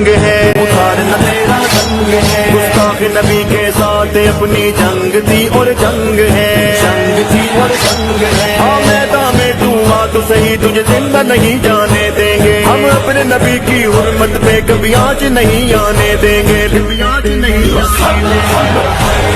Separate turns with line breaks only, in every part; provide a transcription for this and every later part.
है उतारना तेरा संग है, गुस्ताख नबी के साथ अपनी जंग थी और जंग है, जंग थी और जंग है। हाँ मैदान में तू आ तो सही, तुझे जिंदा नहीं जाने देंगे, हम अपने नबी की हुर्मत पे कभी आँच नहीं आने देंगे, कभी आँच नहीं आने देंगे।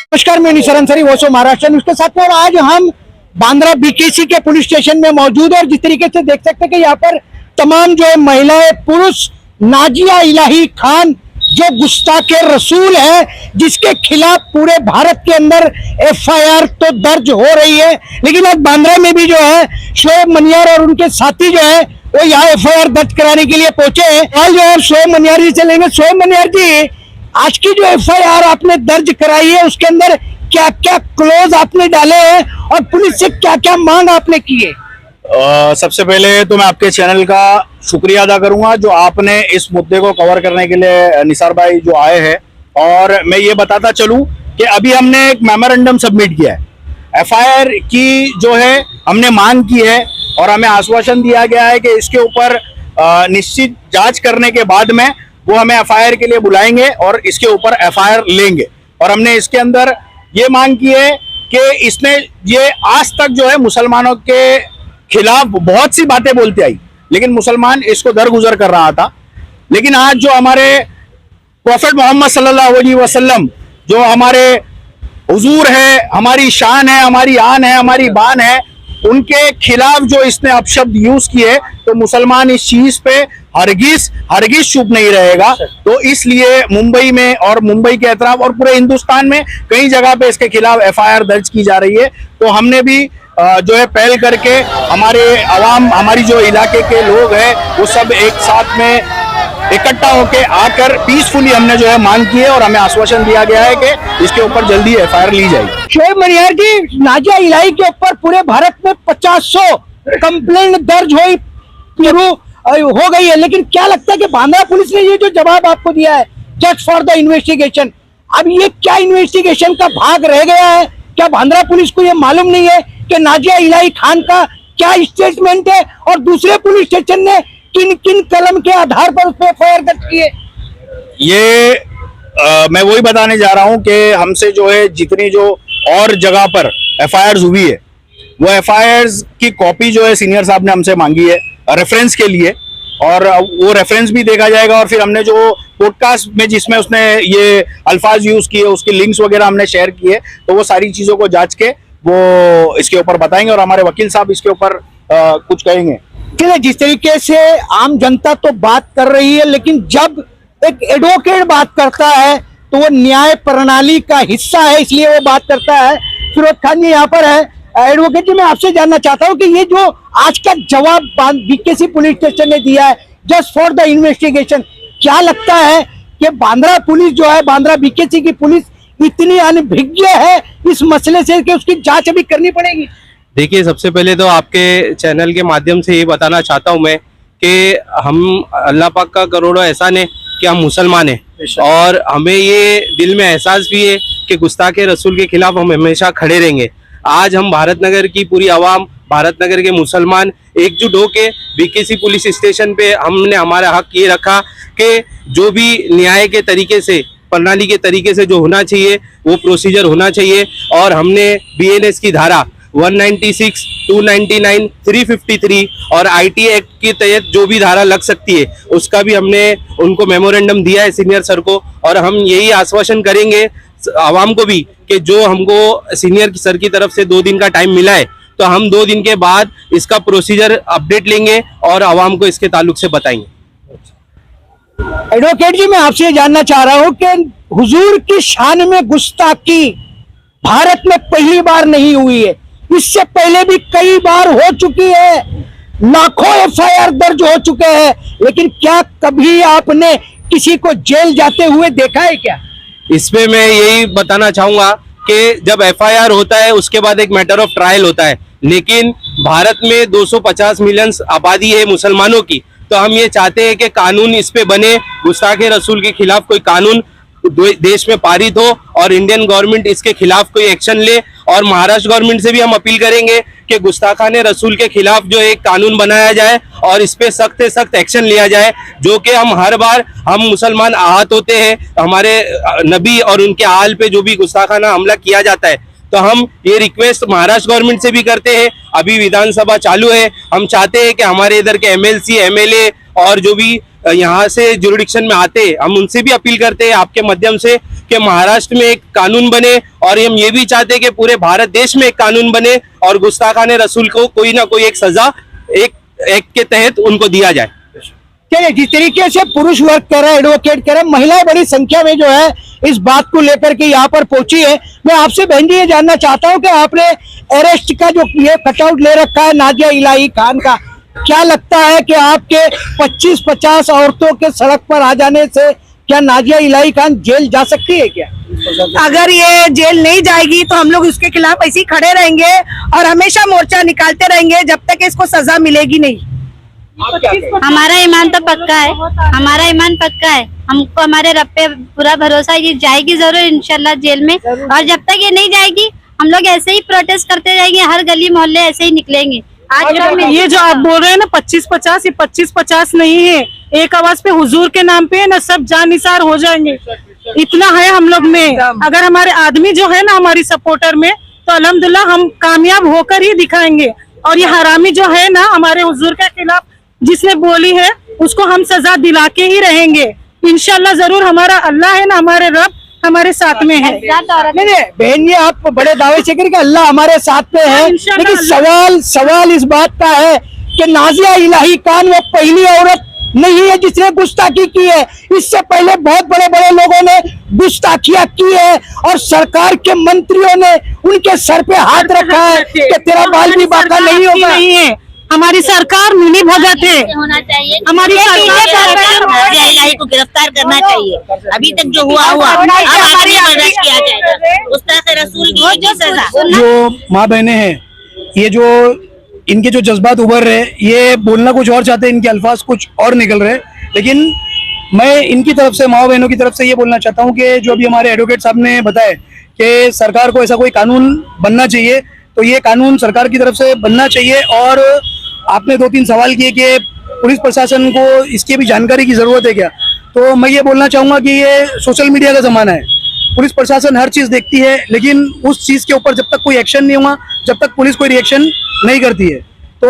नमस्कार, मैं निशर अंसारी, वो सो महाराष्ट्र न्यूज के साथ में। और आज हम बांद्रा बीकेसी के पुलिस स्टेशन में मौजूद है और जिस तरीके से देख सकते हैं कि यहाँ पर तमाम जो है महिलाएं, पुरुष, नाजिया इलाही खान जो गुस्ताखे रसूल है, जिसके खिलाफ पूरे भारत के अंदर एफआईआर तो दर्ज हो रही है, लेकिन आज बांद्रा में भी जो है शोएब मनियार और उनके साथी जो है वो यहाँ एफआईआर दर्ज कराने के लिए पहुंचे हैं। आज जो है शोएब मनियार जी से लेंगे। शोएब मनियार जी, आज की जो एफआईआर आपने दर्ज कराई है उसके अंदर क्या क्या क्लोज आपने डाले हैं और पुलिस से क्या क्या मांग आपने की है?
सबसे पहले तो मैं आपके चैनल का शुक्रिया अदा करूंगा जो आपने इस मुद्दे को कवर करने के लिए निसार भाई जो आए हैं। और मैं ये बताता चलूं कि अभी हमने एक मेमोरेंडम सबमिट किया है। एफआईआर की जो है हमने मांग की है और हमें आश्वासन दिया गया है कि इसके ऊपर निश्चित जांच करने के बाद में वो हमें एफआईआर के लिए बुलाएंगे और इसके ऊपर एफआईआर लेंगे। और हमने इसके अंदर ये मांग की है कि इसने ये आज तक जो है मुसलमानों के खिलाफ बहुत सी बातें बोलती आई, लेकिन मुसलमान इसको दरगुजर कर रहा था। लेकिन आज जो हमारे प्रॉफेट मोहम्मद सल्लल्लाहु अलैहि वसल्लम जो हमारे हुजूर है, हमारी शान है, हमारी आन है, हमारी बान है, उनके खिलाफ जो इसने अपशब्द यूज किए, तो मुसलमान इस चीज पे हरगिज चुप नहीं रहेगा। तो इसलिए मुंबई में और मुंबई के अतराफ और पूरे हिंदुस्तान में कई जगह पे इसके खिलाफ एफआईआर दर्ज की जा रही है। तो हमने भी जो है पहल करके हमारे अवाम, हमारी जो इलाके के लोग हैं, वो सब एक साथ में इकट्ठा होके आकर पीसफुली हमने जो है मांग की है और हमें आश्वासन दिया गया है कि इसके ऊपर जल्दी एफआईआर ली जाएगी।
शोएब मनियार जी, नाजिया इलाही के ऊपर पूरे भारत में 50 कंप्लेंट दर्ज शुरू हो गई है, लेकिन क्या लगता है कि बांद्रा पुलिस ने ये जो जवाब आपको दिया है जस्ट फॉर द इन्वेस्टिगेशन, अब ये क्या इन्वेस्टिगेशन का भाग रह गया है? क्या बांद्रा पुलिस को ये मालूम नहीं है कि नाजिया इलाही खान का क्या स्टेटमेंट है और दूसरे पुलिस स्टेशन ने किन किन कलम के आधार पर उस पर एफआईआर दर्ज की है?
ये मैं वही बताने जा रहा हूं कि हमसे जो है जितनी जो और जगह पर एफआईआर हुई है, वो एफआईआर की कॉपी जो है सीनियर साहब ने हमसे मांगी है रेफरेंस के लिए, और वो रेफरेंस भी देखा जाएगा। और फिर हमने जो पॉडकास्ट में जिसमें उसने ये अल्फाज यूज किए, उसकी लिंक्स वगैरह हमने शेयर किए, तो वो सारी चीजों को जांच के वो इसके ऊपर बताएंगे और हमारे वकील साहब इसके ऊपर कुछ कहेंगे।
जिस तरीके से आम जनता तो बात कर रही है, लेकिन जब एक एडवोकेट बात करता है तो वो न्याय प्रणाली का हिस्सा है, इसलिए वो बात करता है। फिरोज खान जी यहाँ पर है। एडवोकेट जी, मैं आपसे जानना चाहता हूँ कि ये जो आज का जवाब बीकेसी पुलिस स्टेशन ने दिया है जस्ट फॉर द इन्वेस्टिगेशन, क्या लगता है कि बांद्रा पुलिस जो है, बांद्रा बीकेसी की पुलिस इतनी अनभिज्ञ है इस मसले से कि उसकी जांच अभी करनी पड़ेगी?
देखिए, सबसे पहले तो आपके चैनल के माध्यम से ये बताना चाहता हूँ मैं कि हम अल्लाह पाक का करोड़ों एहसान है कि हम मुसलमान हैं और हमें ये दिल में एहसास भी है कि गुस्ताखे रसूल के खिलाफ हम हमेशा खड़े रहेंगे। आज हम भारत नगर की पूरी आवाम, भारत नगर के मुसलमान एकजुट होके बीकेसी पुलिस स्टेशन पे हमने हमारा हक ये रखा कि जो भी न्याय के तरीके से, प्रणाली के तरीके से जो होना चाहिए वो प्रोसीजर होना चाहिए। और हमने बीएनएस की धारा 196, 299, 353 और आईटी एक्ट के तहत जो भी धारा लग सकती है उसका भी हमने उनको मेमोरेंडम दिया है सीनियर सर को। और हम यही आश्वासन करेंगे आवाम को भी कि जो हमको सीनियर सर की तरफ से 2 दिन का टाइम मिला है, तो हम 2 दिन के बाद इसका प्रोसीजर अपडेट लेंगे और आवाम को इसके ताल्लुक से बताएंगे।
एडवोकेट जी, मैं आपसे जानना चाह रहा हूं कि हुजूर की शान में गुस्ताखी भारत में पहली बार नहीं हुई है, इससे पहले भी कई बार हो चुकी है, लाखों एफआईआर दर्ज हो चुके हैं, लेकिन क्या कभी आपने किसी को जेल जाते हुए देखा है क्या?
इसमें मैं यही बताना चाहूंगा कि जब एफआईआर होता है उसके बाद एक मैटर ऑफ ट्रायल होता है, लेकिन भारत में 250 मिलियन आबादी है मुसलमानों की, तो हम ये चाहते हैं कि कानून इस पे बने, गुस्ताखे रसूल के खिलाफ कोई कानून देश में पारित हो और इंडियन गवर्नमेंट इसके खिलाफ कोई एक्शन ले। और महाराष्ट्र गवर्नमेंट से भी हम अपील करेंगे कि गुस्ताखाने रसूल के खिलाफ जो एक कानून बनाया जाए और इस पे सख्त से सख्त एक्शन लिया जाए। जो कि हम हर बार हम मुसलमान आहत होते हैं, हमारे नबी और उनके आल पे जो भी गुस्ताखाना हमला किया जाता है, तो हम ये रिक्वेस्ट महाराष्ट्र गवर्नमेंट से भी करते हैं। अभी विधानसभा चालू है, हम चाहते हैं कि हमारे इधर के MLC MLA और जो भी यहाँ से जुरिडिक्शन में आते हैं, हम उनसे भी अपील करते हैं आपके माध्यम से कि महाराष्ट्र में एक कानून बने। और हम ये भी चाहते हैं कि पूरे भारत देश में एक कानून बने और गुस्ताखाने रसूल को कोई ना कोई एक सजा एक एक्ट के तहत उनको दिया जाए।
चलिए, जिस तरीके से पुरुष वर्ग कर रहा है, एडवोकेट कर रहा है, महिलाएं बड़ी संख्या में जो है इस बात को लेकर के यहाँ पर पहुंची है। मैं आपसे बहन जी ये जानना चाहता हूँ कि आपने अरेस्ट का जो ये कटआउट ले रखा है नाजिया इलाही खान का, क्या लगता है कि आपके 25-50 औरतों के सड़क पर आ जाने से क्या नाजिया इलाही खान जेल जा सकती है क्या?
अगर ये जेल नहीं जाएगी तो हम लोग इसके खिलाफ ऐसे ही खड़े रहेंगे और हमेशा मोर्चा निकालते रहेंगे जब तक इसको सजा मिलेगी नहीं।
हमारा ईमान तो पक्का है, हमारा ईमान पक्का है। हमको हमारे रब पे पूरा भरोसा है कि जाएगी जरूर इंशाल्लाह जेल में। और जब तक ये नहीं जाएगी हम लोग ऐसे ही प्रोटेस्ट करते रहेंगे, हर गली मोहल्ले ऐसे ही निकलेंगे। आज
ये जो आप बोल रहे हैं ना 25-50, ये 25-50 नहीं है। एक आवाज पे हुजूर के नाम पे ना सब जानिसार हो जाएंगे, इतना है हम लोग में। अगर हमारे आदमी जो है ना हमारी सपोर्टर में, तो अल्हम्दुलिल्लाह हम कामयाब होकर ही दिखाएंगे। और ये हरामी जो है ना हमारे हुजूर के खिलाफ जिसने बोली है उसको हम सजा दिला के ही रहेंगे इंशाल्लाह। जरूर हमारा अल्लाह है ना, हमारे रब हमारे साथ में है।
नहीं बहन जी, आप बड़े दावे से करें कि अल्लाह हमारे साथ में है, लेकिन सवाल इस बात का है कि नाजिया इलाही खान वो पहली औरत नहीं है जिसने गुस्ताखी की है। इससे पहले बहुत बड़े बड़े लोगों ने गुस्ताखियां की है और सरकार के मंत्रियों ने उनके सर पे हाथ रखा है कि तेरा बाल भी बाका नहीं होगा।
नहीं है, हमारी सरकार मिली भगत है।
होना चाहिए,
हमारी
नाजिया इलाही को गिरफ्तार करना चाहिए। अभी तक जो हुआ अब आगे बर्दाश्त किया जाएगा। गुस्ताखे रसूल की जो सजा।
जो माँ बहनें हैं, ये जो इनके जो जज्बात उभर रहे, ये बोलना कुछ और चाहते हैं, इनके अल्फाज कुछ और निकल रहे, लेकिन मैं इनकी तरफ से, माँ बहनों की तरफ से ये बोलना चाहता हूँ कि जो अभी हमारे एडवोकेट साहब ने बताया कि सरकार को ऐसा कोई कानून बनना चाहिए, तो ये कानून सरकार की तरफ से बनना चाहिए। और आपने 2-3 सवाल किए कि पुलिस प्रशासन को इसकी भी जानकारी की जरूरत है क्या, तो मैं ये बोलना चाहूँगा कि ये सोशल मीडिया का ज़माना है। पुलिस प्रशासन हर चीज़ देखती है, लेकिन उस चीज़ के ऊपर जब तक कोई एक्शन नहीं हुआ, जब तक पुलिस कोई रिएक्शन नहीं करती है, तो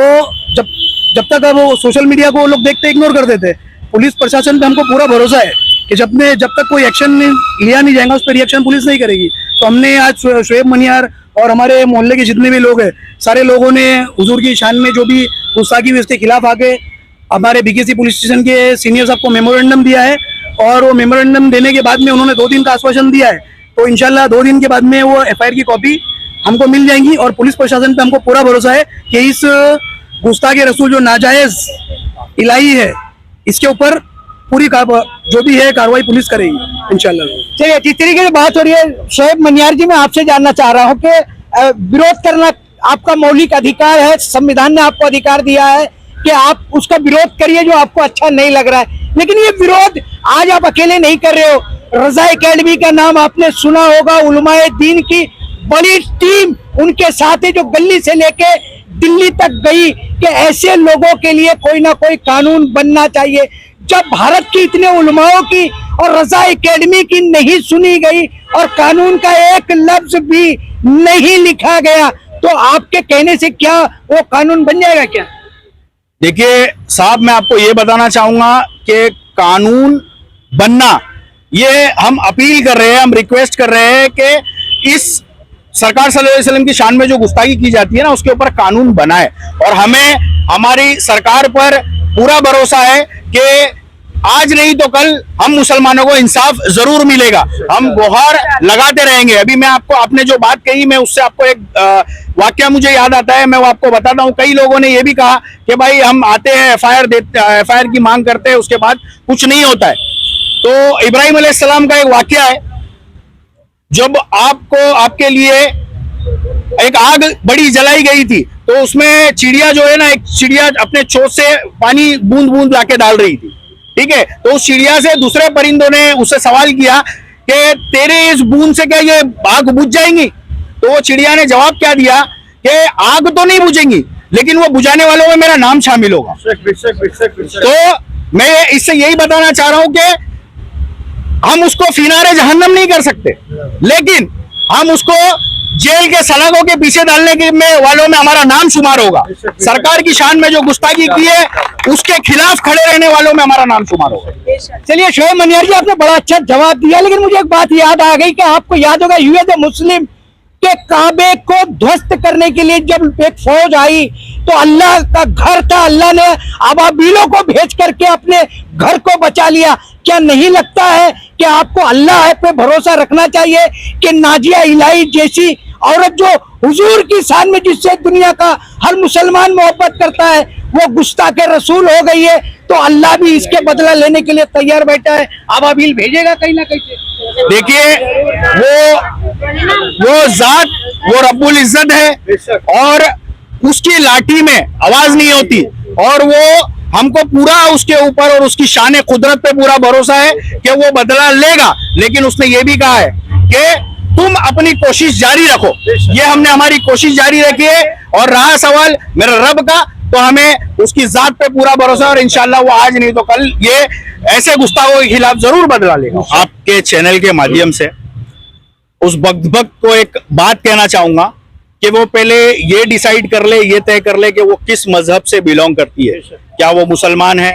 जब तक वो सोशल मीडिया को लोग देखते इग्नोर कर देते हैं। पुलिस प्रशासन पे हमको पूरा भरोसा है कि जब तक कोई एक्शन लिया नहीं जाएगा, उस पर रिएक्शन पुलिस नहीं करेगी। तो हमने आज शोएब मनियार और हमारे मोहल्ले के जितने भी लोग हैं, सारे लोगों ने हुजूर की शान में जो भी गुस्ताखी हुई उसके खिलाफ आके हमारे BKC पुलिस स्टेशन के सीनियर साहब को मेमोरेंडम दिया है। और वो मेमोरेंडम देने के बाद में उन्होंने 2 दिन का आश्वासन दिया है, तो इंशाल्लाह 2 दिन के बाद में वो FIR की कॉपी हमको मिल जाएंगी। और पुलिस प्रशासन पे हमको पूरा भरोसा है कि इस गुस्ताखे रसूल जो नाजायज इलाही है, इसके ऊपर पूरी जो भी है कार्रवाई पुलिस करेगी इंशाल्लाह।
चलिए, जिस तरीके से बात हो रही है, शोएब मनियार जी, मैं आपसे जानना चाह रहा हूँ कि विरोध करना आपका मौलिक अधिकार है, संविधान ने आपको अधिकार दिया है कि आप उसका विरोध करिए जो आपको अच्छा नहीं लग रहा है। लेकिन ये विरोध आज आप अकेले नहीं कर रहे हो। रजा एकेडमी का नाम आपने सुना होगा, उलमाए दीन की बड़ी टीम उनके साथ है जो गली से लेके दिल्ली तक गई कि ऐसे लोगों के लिए कोई ना कोई कानून बनना चाहिए। जब भारत की इतने उलमाओं की और रजा एकेडमी की नहीं सुनी गई और कानून का एक लफ्ज भी नहीं लिखा गया, तो आपके कहने से क्या वो कानून बन जाएगा क्या?
देखिए साहब, मैं आपको ये बताना चाहूंगा कि कानून बनना, ये हम अपील कर रहे हैं, हम रिक्वेस्ट कर रहे हैं कि इस सरकार सल्लल्लाहु अलैहि वसल्लम की शान में जो गुस्ताखी की जाती है ना, उसके ऊपर कानून बनाए। और हमें हमारी सरकार पर पूरा भरोसा है कि आज नहीं तो कल हम मुसलमानों को इंसाफ जरूर मिलेगा। हम गुहार लगाते रहेंगे। अभी मैं आपको, आपने जो बात कही, मैं उससे आपको एक वाकया मुझे याद आता है, मैं वो आपको बताता हूँ। कई लोगों ने ये भी कहा कि भाई हम आते हैं, FIR की मांग करते हैं, उसके बाद कुछ नहीं होता है। तो इब्राहिम अलैहिस्सलाम का एक वाकया है, जब आपके लिए एक आग बड़ी जलाई गई थी, तो उसमें चिड़िया जो है ना, एक चिड़िया अपने चोंच से पानी बूंद बूंद लाके डाल रही थी, ठीक है। तो उस चिड़िया से दूसरे परिंदों ने उससे सवाल किया कि तेरे इस बूंद से क्या ये आग बुझ जाएंगी? तो वो चिड़िया ने जवाब क्या दिया कि आग तो नहीं बुझेंगी, लेकिन वो बुझाने वालों में मेरा नाम शामिल होगा। तो मैं इससे यही बताना चाह रहा हूं कि हम उसको फिनारे जहन्नम नहीं कर सकते, लेकिन हम उसको जेल के सलाखों के पीछे डालने के वालों में हमारा नाम शुमार होगा। सरकार की शान में जो गुस्ताखी की है उसके खिलाफ खड़े रहने वालों में हमारा नाम शुमार होगा।
चलिए शोएब मनियार जी, आपने बड़ा अच्छा जवाब दिया, लेकिन मुझे एक बात याद आ गई कि आपको याद होगा यूएस मुस्लिम के काबे को ध्वस्त करने के लिए जब एक फौज आई तो अल्लाह का घर था, अल्लाह ने अबाबीलों को भेज करके अपने घर को बचा लिया। क्या नहीं लगता है कि आपको अल्लाह पे भरोसा रखना चाहिए कि नाजिया इलाही जैसी औरत जो हुजूर की शान में जिससे दुनिया का हर मुसलमान मोहब्बत करता है वो गुस्ताखे रसूल हो गई है, तो अल्लाह भी इसके बदला लेने के लिए तैयार बैठा है, अबाबील भेजेगा कहीं ना कहीं से।
देखिए वो जात, वो रब्बुल इज्जत है और उसकी लाठी में आवाज नहीं होती, और वो हमको पूरा उसके ऊपर और उसकी शान कुदरत पे पूरा भरोसा है कि वो बदला लेगा। लेकिन उसने ये भी कहा है कि तुम अपनी कोशिश जारी रखो। ये हमने हमारी कोशिश जारी रखी है, और रहा सवाल मेरे रब का, तो हमें उसकी जात पे पूरा भरोसा है और इंशाल्लाह वो आज नहीं तो कल ये ऐसे गुस्ताखों के खिलाफ जरूर बदला लेगा। आपके चैनल के माध्यम से उस भक्त को एक बात कहना चाहूंगा कि वो पहले ये डिसाइड कर ले, ये तय कर ले कि वो किस मजहब से बिलोंग करती है। क्या वो मुसलमान है,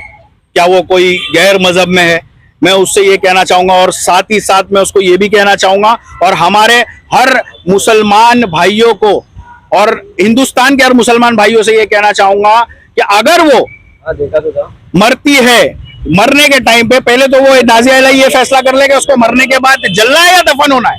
क्या वो कोई गैर मजहब में है। मैं उससे ये कहना चाहूंगा, और साथ ही साथ मैं उसको ये भी कहना चाहूंगा और हमारे हर मुसलमान भाइयों को और हिंदुस्तान के हर मुसलमान भाइयों से ये कहना चाहूंगा कि अगर वो मरती है, मरने के टाइम पे पहले तो वो नाजिया इलाही ये फैसला कर लेगा उसको मरने के बाद जलना है या दफन होना है,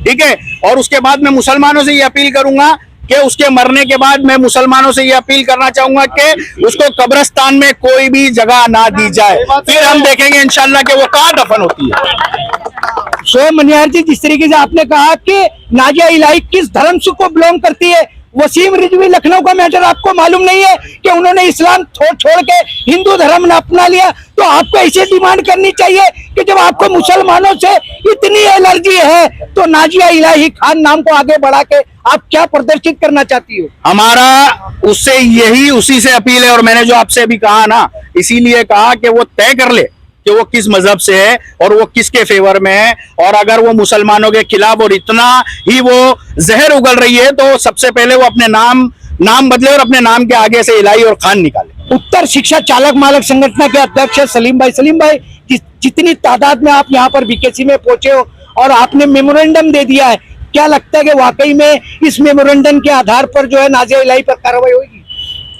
ठीक है। और उसके बाद मैं मुसलमानों से ये अपील करूंगा कि उसके मरने के बाद मैं मुसलमानों से ये अपील करना चाहूंगा कि उसको कब्रिस्तान में कोई भी जगह ना दी जाए, फिर हम देखेंगे इंशाल्लाह कि वो कहाँ दफन होती है।
शोएब मनियार जी, जिस तरीके से आपने कहा कि नाजिया इलाही किस धर्म से को बिलोंग करती है, वसीम रिजवी लखनऊ का मैटर आपको मालूम नहीं है कि उन्होंने इस्लाम छोड़ के हिंदू धर्म ने अपना लिया, तो आपको ऐसे डिमांड करनी चाहिए कि जब आपको मुसलमानों से इतनी एलर्जी है तो नाजिया इलाही खान नाम को आगे बढ़ा के आप क्या प्रदर्शित करना चाहती हो?
हमारा उससे यही उसी से अपील है, और मैंने जो आपसे अभी कहा ना, इसीलिए कहा कि वो तय कर ले कि वो किस मजहब से है और वो किसके फेवर में है, और अगर वो मुसलमानों के खिलाफ और इतना ही वो जहर उगल रही है तो सबसे पहले वो अपने नाम बदले और अपने नाम के आगे से इलाही और खान निकाले।
उत्तर शिक्षा चालक मालक संगठन के अध्यक्ष सलीम भाई, जितनी तादाद में आप यहाँ पर बीकेसी में पहुंचे हो और आपने मेमोरेंडम दे दिया है, क्या लगता है कि वाकई में इस मेमोरेंडम के आधार पर जो है नाजिया इलाही पर कार्रवाई होगी?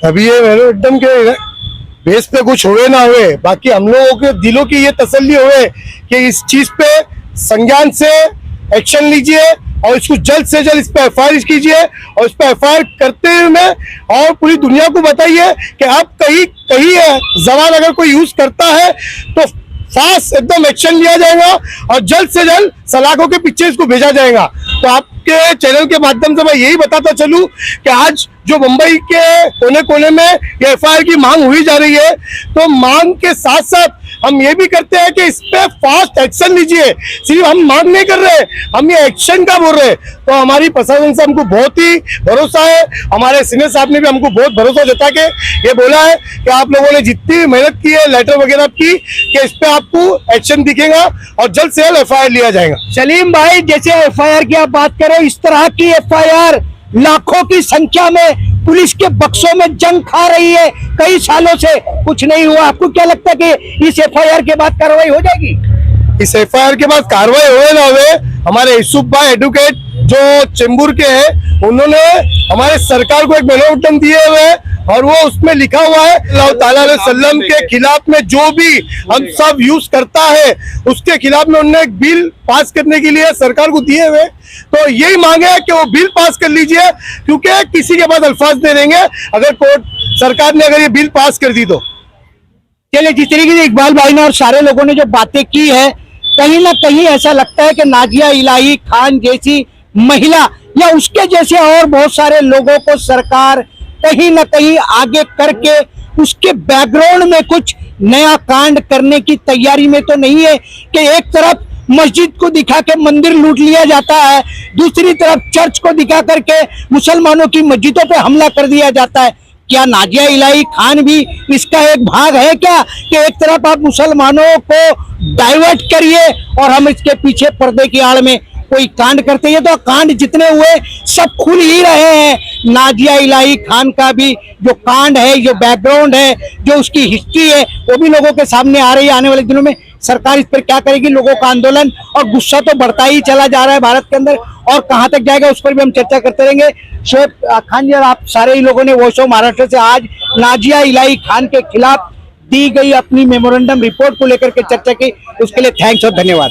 अभी ये मेमोरेंडम के बेस पे कुछ हुए ना हुए, बाकी हम लोगों के दिलों की ये तसल्ली हुए कि इस चीज पे संज्ञान से एक्शन लीजिए और इसको जल्द से जल्द इस पे एफआईआर कीजिए, और इस पे एफआईआर करते हुए और पूरी दुनिया को बताइए कि आप कहीं जबान अगर कोई यूज करता है तो फास्ट एकदम एक्शन लिया जाएगा और जल्द से जल्द सलाखों के पीछे इसको भेजा जाएगा। तो आपके चैनल के माध्यम से मैं यही बताता चलूं कि आज जो मुंबई के कोने कोने में ये एफआईआर की मांग हुई जा रही है, तो मांग के साथ साथ हम ये भी करते हैं कि इस पे फास्ट एक्शन लीजिए। सिर्फ हम मांग नहीं कर रहे, हम ये एक्शन का बोल रहे। तो हमारी प्रशासन से हमको बहुत ही भरोसा है, हमारे सीनियर साहब ने भी हमको बहुत भरोसा जता के ये बोला है कि आप लोगों ने जितनी मेहनत की है लेटर वगैरह की कि इस पे आपको एक्शन दिखेगा और जल्द से जल्द एफआईआर लिया जाएगा।
सलीम भाई, जैसे एफआईआर की आप बात करो, इस तरह की एफआईआर लाखों की संख्या में पुलिस के बक्सों में जंग खा रही है, कई सालों से कुछ नहीं हुआ। आपको क्या लगता है कि इस एफआईआर के बाद कार्रवाई हो जाएगी?
इस एफआईआर के बाद कार्रवाई हुए ना हुए, हमारे यूसुफ भाई एडवोकेट जो चेंबूर के हैं, उन्होंने हमारे सरकार को एक मेमोरेंडम दिए हुए हैं और वो उसमें लिखा हुआ है अल्लाह ताला अलैहि वसल्लम के खिलाफ में जो भी हम सब यूज करता है उसके खिलाफ में उन्होंने एक बिल पास करने के लिए सरकार को दिए हुए। तो यही मांगे है कि वो बिल पास कर लीजिए, क्योंकि किसी के बाद अल्फाज दे देंगे अगर कोर्ट सरकार ने अगर ये बिल पास कर दी तो।
चलिए, जिस तरीके से इकबाल भाई ने और सारे लोगों ने जो बातें की है, कहीं ना कहीं ऐसा लगता है कि नाजिया इलाही खान जैसी महिला या उसके जैसे और बहुत सारे लोगों को सरकार कहीं ना कहीं आगे करके उसके बैकग्राउंड में कुछ नया कांड करने की तैयारी में तो नहीं है कि एक तरफ मस्जिद को दिखा के मंदिर लूट लिया जाता है, दूसरी तरफ चर्च को दिखा करके मुसलमानों की मस्जिदों पे हमला कर दिया जाता है। क्या नाजिया इलाही खान भी इसका एक भाग है क्या कि एक तरफ आप मुसलमानों को डाइवर्ट करिए और हम इसके पीछे पर्दे की आड़ में कोई कांड करते हैं? तो कांड जितने हुए सब खुल ही रहे हैं। नाजिया इलाही खान का भी जो कांड है, जो बैकग्राउंड है, जो उसकी हिस्ट्री है, वो भी लोगों के सामने आ रही है। आने वाले दिनों में सरकार इस पर क्या करेगी? लोगों का आंदोलन और गुस्सा तो बढ़ता ही चला जा रहा है भारत के अंदर, और कहां तक जाएगा उस पर भी हम चर्चा करते रहेंगे। शोएब खान जी और आप सारे ही लोगों ने वॉइस ऑफ महाराष्ट्र से आज नाजिया इलाही खान के खिलाफ दी गई अपनी मेमोरेंडम रिपोर्ट को लेकर के चर्चा की, उसके लिए थैंक्स और धन्यवाद।